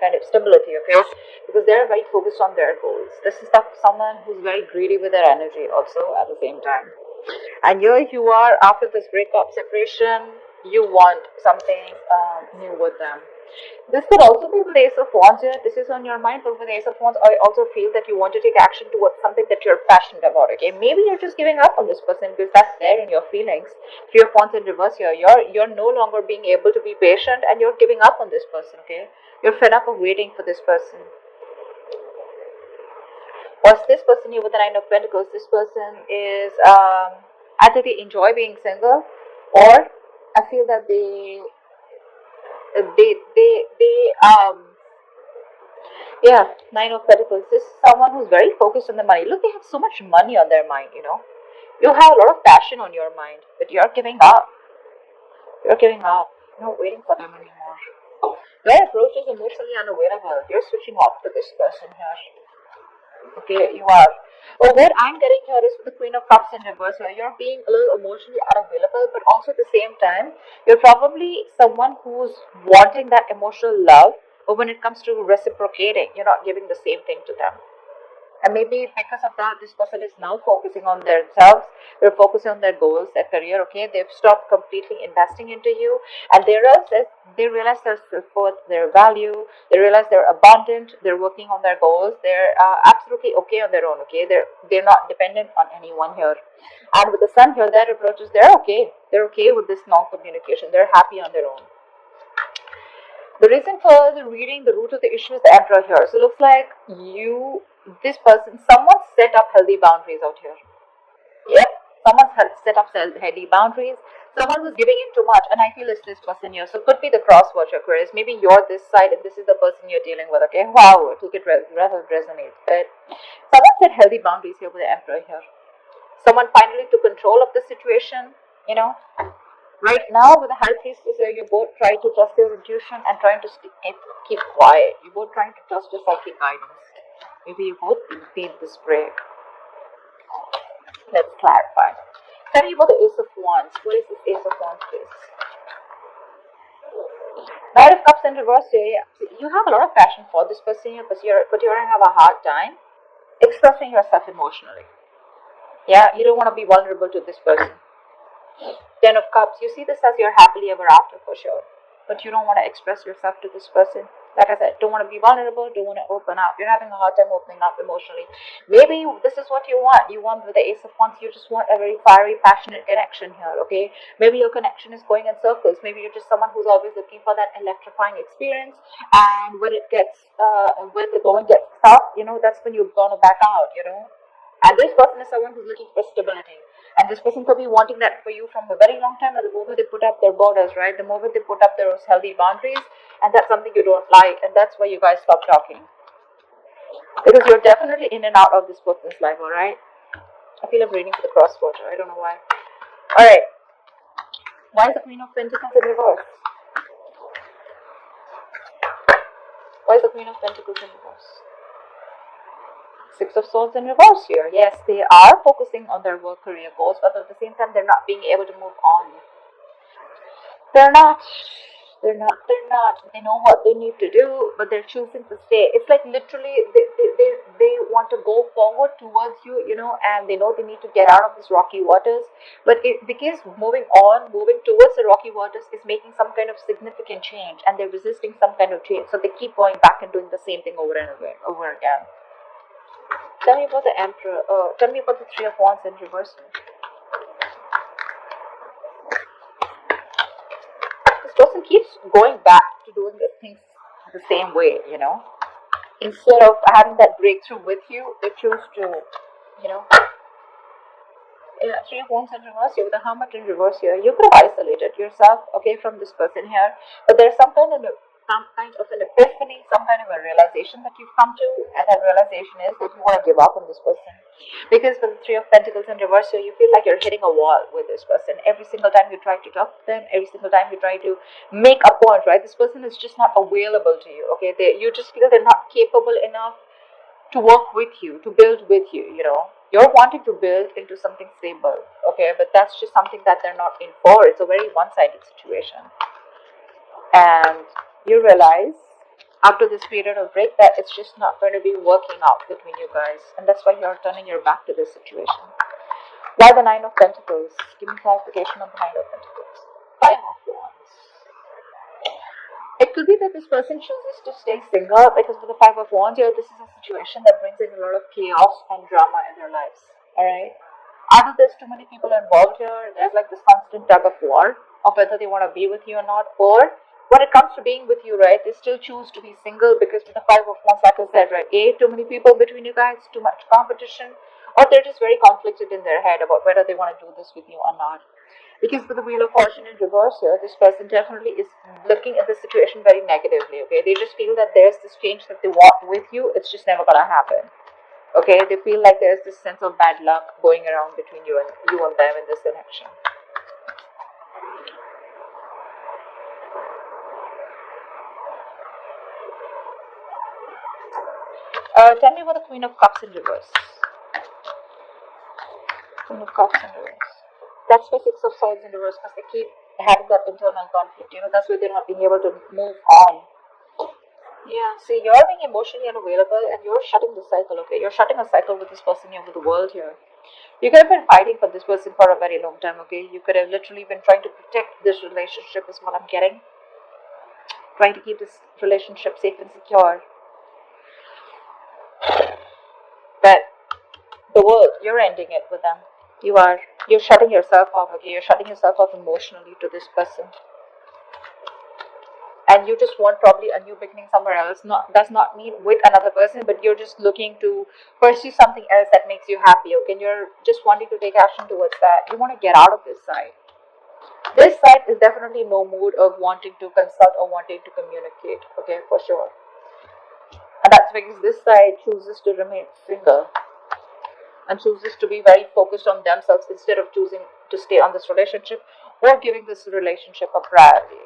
kind of stability, okay? Because they're very focused on their goals. This is someone who's very greedy with their energy also at the same time. And here you are, after this breakup, separation, you want something new with them. This could also be with the Ace of Wands here. This is on your mind, but with the Ace of Wands, I also feel that you want to take action towards something that you're passionate about, okay? Maybe you're just giving up on this person because that's there in your feelings. Three of Wands in reverse here. You're no longer being able to be patient and you're giving up on this person, okay? You're fed up of waiting for this person. What's this person here with the Nine of Pentacles? This person is either they enjoy being single, or I feel that yeah, Nine of Pentacles. This is someone who's very focused on the money. Look, they have so much money on their mind, you know. You have a lot of passion on your mind, but you're giving up. You're giving up. You're not waiting for them anymore. Their approach is emotionally unavailable. You're switching off to this person here. Okay, you are. Well, what I'm getting here is with the Queen of Cups in reverse, where you're being a little emotionally unavailable, but also at the same time, you're probably someone who's wanting that emotional love, but when it comes to reciprocating, you're not giving the same thing to them. And maybe because of that, this person is now focusing on themselves. They're focusing on their goals, their career, okay? They've stopped completely investing into you. And they realize their self-worth, their value. They realize they're abundant. They're working on their goals. They're absolutely okay on their own, okay? They're not dependent on anyone here. And with the Sun here, their approach is they're okay. They're okay with this non-communication. They're happy on their own. The reason for the reading, the root of the issue is the Emperor here. So it looks like this person, someone set up healthy boundaries out here. Yep, someone set up healthy boundaries. Someone was giving in too much, and I feel it's this person here. So it could be the crosswatch, Aquarius. Maybe you're this side, and this is the person you're dealing with. Okay, wow, it will resonate. But someone set healthy boundaries here with the Emperor here. Someone finally took control of the situation. You know. Right now, with the High Priestess, you're both trying to trust your intuition and trying to keep quiet. You're both trying to trust your psychic guidance. Maybe you both need this break. Let's clarify. Tell me about the Ace of Wands. What is this Ace of Wands, please? Knight of Cups in reverse here. You have a lot of passion for this person here, but you're going to have a hard time expressing yourself emotionally. Yeah, you don't want to be vulnerable to this person. Ten of Cups, you see this as your happily ever after for sure, but you don't want to express yourself to this person. Like I said, don't want to be vulnerable, don't want to open up. You're having a hard time opening up emotionally. Maybe this is what you want. You want with the Ace of Wands, you just want a very fiery, passionate connection here, okay? Maybe your connection is going in circles. Maybe you're just someone who's always looking for that electrifying experience, and when when the going gets tough, you know, that's when you're gonna back out, you know? And this person is someone who's looking for stability. And this person could be wanting that for you from a very long time. At the moment they put up their borders, right? The moment they put up those healthy boundaries, and that's something you don't like, and that's why you guys stop talking. Because you're definitely in and out of this person's life, alright? I feel I'm reading for the crosswatcher. I don't know why. Alright. Why is the Queen of Pentacles in reverse? Why is the Queen of Pentacles in reverse? Six of Swords in reverse here. Yes, they are focusing on their work career goals, but at the same time, they're not being able to move on. They're not. They know what they need to do, but they're choosing to stay. It's like literally they want to go forward towards you, you know, and they know they need to get out of these rocky waters. But because moving towards the rocky waters is making some kind of significant change, and they're resisting some kind of change. So they keep going back and doing the same thing over and over again. Tell me about the Emperor. Tell me about the Three of Wands in reverse. This person keeps going back to doing the things the same way, you know. Instead of having that breakthrough with you, they choose to, you know. Three of Wands in reverse here, with the Hermit in reverse here. You could have isolated yourself, okay, from this person here. But there's some kind of an epiphany, some kind of a realization that you've come to, and that realization is that you want to give up on this person. Because with the Three of Pentacles in reverse here, you feel like you're hitting a wall with this person. Every single time you try to talk to them, every single time you try to make a point, right? This person is just not available to you, okay? You just feel they're not capable enough to work with you, to build with you, you know. You're wanting to build into something stable, okay? But that's just something that they're not in for. It's a very one-sided situation. And you realize after this period of break that it's just not going to be working out between you guys, and that's why you're turning your back to this situation. Why the Nine of Pentacles? Give me clarification on the Nine of Pentacles. Five of Wands. It could be that this person chooses to stay single because with the Five of Wands here, this is a situation that brings in a lot of chaos and drama in their lives. Alright? Either there's too many people involved here, there's like this constant tug of war of whether they want to be with you or not, or when it comes to being with you, right, they still choose to be single because with the Five of Wands, like I said, right, too many people between you guys, too much competition, or they're just very conflicted in their head about whether they want to do this with you or not. Because with the Wheel of Fortune in reverse here, this person definitely is looking at the situation very negatively, okay? They just feel that there's this change that they want with you, it's just never gonna happen. Okay, they feel like there's this sense of bad luck going around between you and them in this connection. Tell me about the Queen of Cups in reverse. Queen of Cups in reverse. That's why Six of Swords in reverse, because they keep having that internal conflict. That's why they're not being able to move on. Yeah, see, you're being emotionally unavailable and you're shutting the cycle, okay? You're shutting a cycle with this person here, with the world here. You could have been fighting for this person for a very long time, okay? You could have literally been trying to protect this relationship, is what I'm getting. Trying to keep this relationship safe and secure. But the world, you're ending it with them. You're shutting yourself off, okay? You're shutting yourself off emotionally to this person. And you just want probably a new beginning somewhere else. Does not mean with another person, but you're just looking to pursue something else that makes you happy, okay? And you're just wanting to take action towards that. You want to get out of this side. This side is definitely no mood of wanting to consult or wanting to communicate, okay, for sure. And that's because this side chooses to remain single and chooses to be very focused on themselves instead of choosing to stay on this relationship or giving this relationship a priority.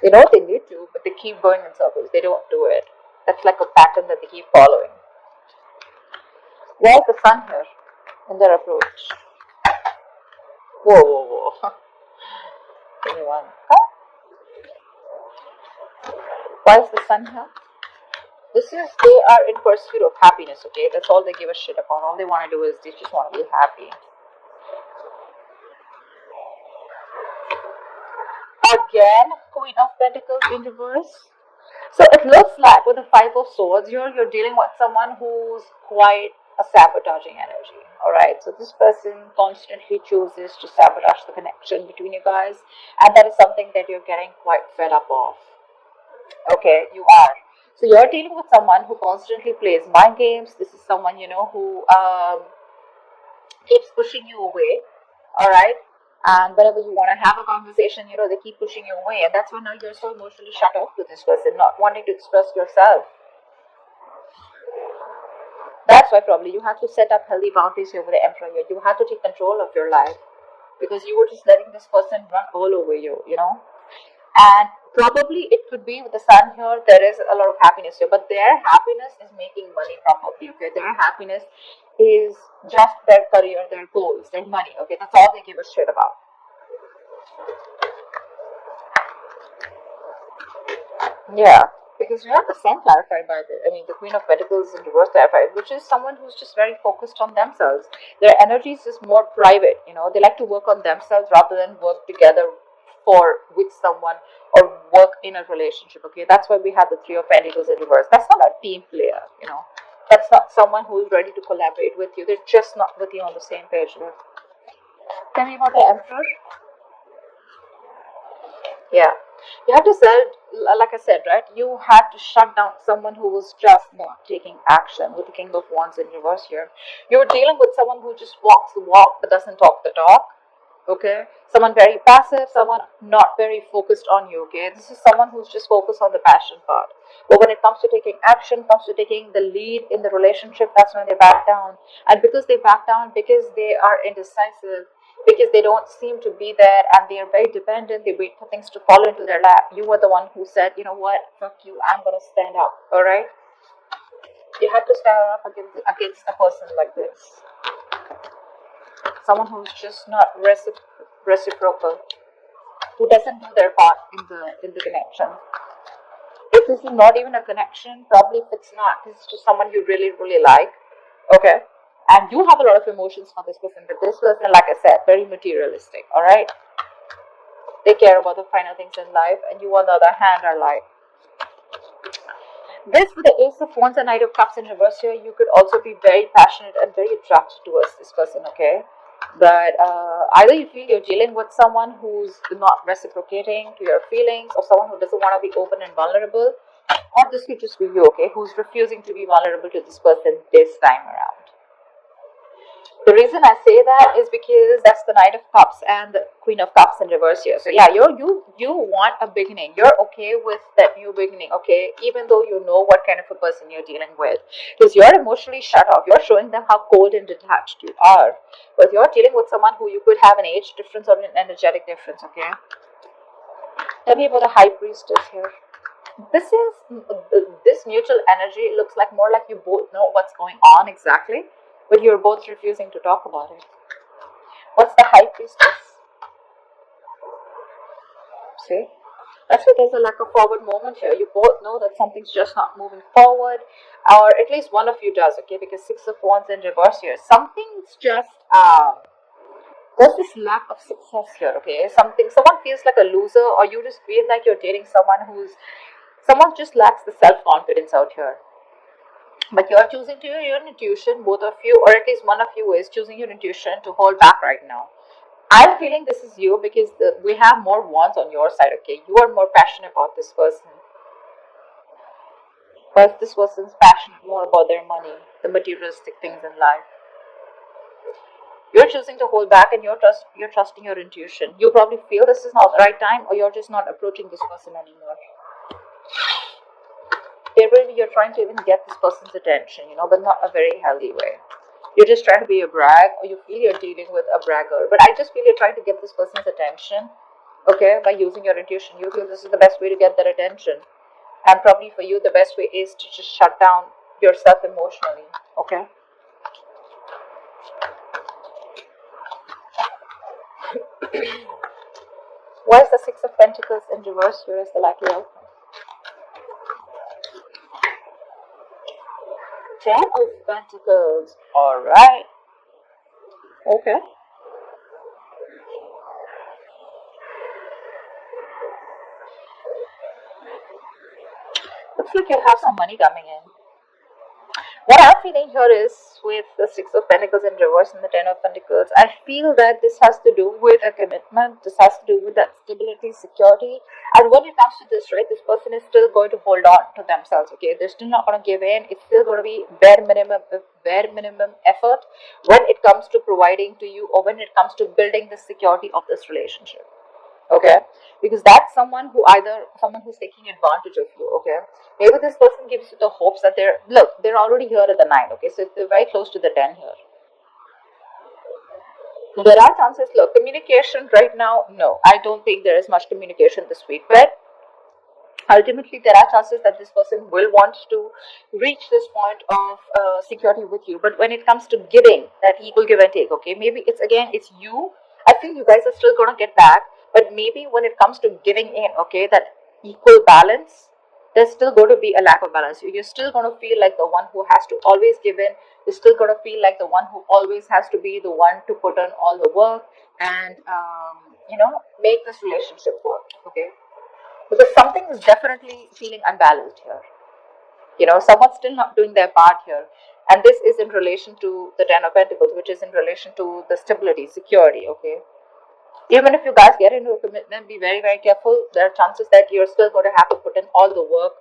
They know they need to, but they keep going in circles. They don't do it. That's like a pattern that they keep following. Where's the Sun here in their approach? Whoa. Give me one. Why is the Sun here? They are in pursuit of happiness, okay? That's all they give a shit about. All they want to do is they just want to be happy. Again, Queen of Pentacles in reverse. So it looks like with the Five of Swords, you're dealing with someone who's quite a sabotaging energy. Alright, so this person constantly chooses to sabotage the connection between you guys, and that is something that you're getting quite fed up of. Okay, you are. So you're dealing with someone who constantly plays mind games. This is someone, who keeps pushing you away. Alright? And whenever you want to have a conversation, they keep pushing you away. And that's why now you're so emotionally shut off to this person, not wanting to express yourself. That's why probably you have to set up healthy boundaries here with the Emperor here. You have to take control of your life because you were just letting this person run all over you, And probably it could be with the Sun here, there is a lot of happiness here, but their happiness is making money probably, okay? Their happiness is just their career, their goals, their money, okay? That's all they give a shit about. Yeah, because you have the Sun clarified the Queen of Pentacles in reverse clarified, which is someone who's just very focused on themselves. Their energy is just more private, They like to work on themselves rather than work together with someone or work in a relationship, okay? That's why we have the Three of Pentacles in reverse. That's not a team player, That's not someone who is ready to collaborate with you. They're just not with you on the same page. Tell me about the Emperor. Yeah. You have to like I said, right? You had to shut down someone who was just not taking action with the King of Wands in reverse here. You're dealing with someone who just walks the walk but doesn't talk the talk. Okay, someone very passive, someone not very focused on you. Okay, this is someone who's just focused on the passion part, but when it comes to taking action, comes to taking the lead in the relationship, that's when they back down. And because they back down, because they are indecisive, because they don't seem to be there, and they are very dependent, they wait for things to fall into their lap. You were the one who said, you know what, fuck you, I'm gonna stand up. All right, you have to stand up against a person like this. Someone who's just not reciprocal, who doesn't do their part in the connection. If If this is not even a connection, probably if it's not, this is just someone you really, really like. Okay. And you have a lot of emotions for this person, but this person, like I said, very materialistic. Alright. They care about the final things in life, and you, on the other hand, are like this. With the Ace of Wands and Knight of Cups in reverse here, you could also be very passionate and very attracted towards this person, okay? But either you feel you're dealing with someone who's not reciprocating to your feelings, or someone who doesn't want to be open and vulnerable, or this could just be you, okay, who's refusing to be vulnerable to this person this time around. The reason I say that is because that's the Knight of Cups and the Queen of Cups in reverse here. So yeah, you want a beginning. You're okay with that new beginning, okay? Even though you know what kind of a person you're dealing with. Because you're emotionally shut off. You're showing them how cold and detached you are. But you're dealing with someone who you could have an age difference or an energetic difference, okay? Tell me about the High Priestess here. This mutual energy looks like more like you both know what's going on exactly, but you're both refusing to talk about it. What's the High Priestess? See? That's why there's a lack of forward movement here. You both know that something's just not moving forward, or at least one of you does, okay? Because Six of Wands in reverse here. Something's just, there's this lack of success here, okay? Someone feels like a loser, or you just feel like you're dating someone just lacks the self-confidence out here. But you're choosing to your intuition, both of you, or at least one of you is choosing your intuition to hold back right now. I'm feeling this is you because we have more wands on your side, okay? You are more passionate about this person. But this person's passionate more about their money, the materialistic things in life. You're choosing to hold back, and you're trusting your intuition. You probably feel this is not the right time, or you're just not approaching this person anymore. Maybe you're trying to even get this person's attention, but not a very healthy way. You're just trying to be a brag, or you feel you're dealing with a bragger. But I just feel you're trying to get this person's attention, okay, by using your intuition. You feel this is the best way to get their attention. And probably for you, the best way is to just shut down yourself emotionally, okay? Why is the Six of Pentacles in reverse here as the likely outcome? Ten of Pentacles. Alright. Okay. Looks like you'll have some money coming in. What I'm feeling here is with the Six of Pentacles in reverse and the Ten of Pentacles, I feel that this has to do with a commitment. This has to do with that stability, security. And when it comes to this, right, this person is still going to hold on to themselves, okay? They're still not going to give in. It's still going to be bare minimum effort when it comes to providing to you, or when it comes to building the security of this relationship. Okay, because that's someone who's taking advantage of you. Okay, maybe this person gives you the hopes that they're already here at the 9. Okay, so they're very close to the 10 here. There are chances. Look, communication right now, no, I don't think there is much communication this week, but ultimately there are chances that this person will want to reach this point of security with you. But when it comes to giving, that equal give and take, okay, maybe it's you. I feel you guys are still going to get back, but maybe when it comes to giving in, okay, that equal balance, there's still going to be a lack of balance. You're still going to feel like the one who has to always give in. You're still going to feel like the one who always has to be the one to put on all the work and make this relationship work, okay? Because something is definitely feeling unbalanced here. Someone's still not doing their part here. And this is in relation to the Ten of Pentacles, which is in relation to the stability, security, okay? Even if you guys get into a commitment, be very, very careful. There are chances that you're still going to have to put in all the work